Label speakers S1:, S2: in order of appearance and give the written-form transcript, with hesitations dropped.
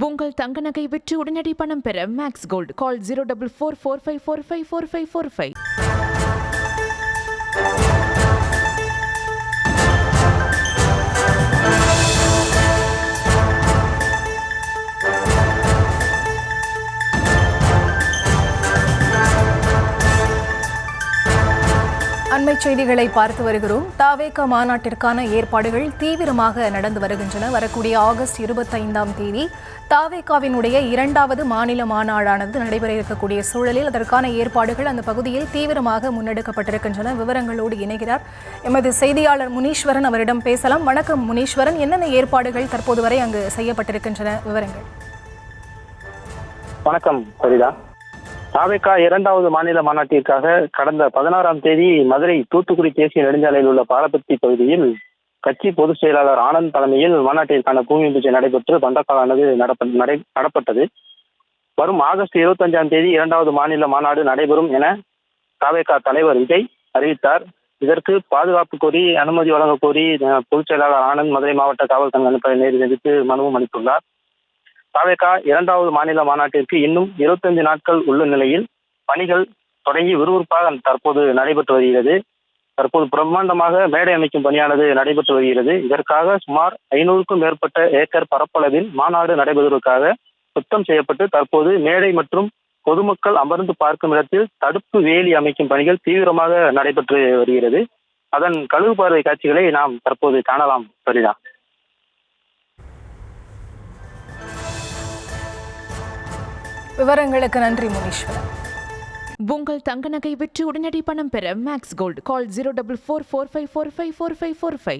S1: உங்கள் தங்க நகை விற்று உடனடி பணம் பெற மேக்ஸ் கோல்ட் கால் 04445454545.
S2: அண்மை செய்திகளை பார்த்து வருகிறோம். தாவேக மாநாட்டிற்கான ஏற்பாடுகள் தீவிரமாக நடந்து வருகின்றன. வரக்கூடிய ஆகஸ்ட் 25ஆம் தேதி தாவேகாவினுடைய 2வது மாநில மாநாடானது நடைபெற இருக்கக்கூடிய சூழலில் அதற்கான ஏற்பாடுகள் அந்த பகுதியில் தீவிரமாக முன்னெடுக்கப்பட்டிருக்கின்றன. விவரங்களோடு இணைகிறார் எமது செய்தியாளர் முனீஸ்வரன். அவரிடம் பேசலாம். வணக்கம் முனீஸ்வரன், என்னென்ன ஏற்பாடுகள் தற்போது வரை அங்கு செய்யப்பட்டிருக்கின்றன? விவரங்கள்.
S3: வணக்கம் சரிதா. தாவேகா 2வது மாநில மாநாட்டிற்காக கடந்த 16ஆம் தேதி மதுரை தூத்துக்குடி தேசிய நெடுஞ்சாலையில் உள்ள பாலப்பட்டி பகுதியில் கட்சி பொதுச் செயலாளர் ஆனந்த் தலைமையில் மாநாட்டிற்கான பூமி பூஜை நடைபெற்று பந்தக்காலானது நடப்பட்டது. வரும் ஆகஸ்ட் 25ஆம் தேதி 2வது மாநில மாநாடு நடைபெறும் என தாவேகா தலைவர் விஜய் அறிவித்தார். இதற்கு பாதுகாப்பு கோரி அனுமதி வழங்க கோரி பொதுச் செயலாளர் ஆனந்த் மதுரை மாவட்ட காவல் கண்காணிப்பை நேரில் சந்தித்து மனுவும் அளித்துள்ளார். தாவேகா 2வது மாநில மாநாட்டிற்கு இன்னும் 25 நாட்கள் உள்ள நிலையில் பணிகள் தொடங்கி விறுவிறுப்பாக தற்போது நடைபெற்று வருகிறது. தற்போது பிரம்மாண்டமாக மேடை அமைக்கும் பணியானது நடைபெற்று வருகிறது. இதற்காக சுமார் 500க்கும் மேற்பட்ட ஏக்கர் பரப்பளவில் மாநாடு நடைபெறுவதற்காக சுத்தம் செய்யப்பட்டு தற்போது மேடை மற்றும் பொதுமக்கள் அமர்ந்து பார்க்கும் இடத்தில் தடுப்பு வேலி அமைக்கும் பணிகள் தீவிரமாக நடைபெற்று வருகிறது. அதன் கழுகு பார்வை காட்சிகளை நாம் தற்போது காணலாம். சரிதா.
S2: விவரங்களுக்கு நன்றி முனீஸ்வரன்.
S1: உங்கள் தங்க நகை விற்று உடனடி பணம் பெற மேக்ஸ் கோல்ட் கால் 04445454545.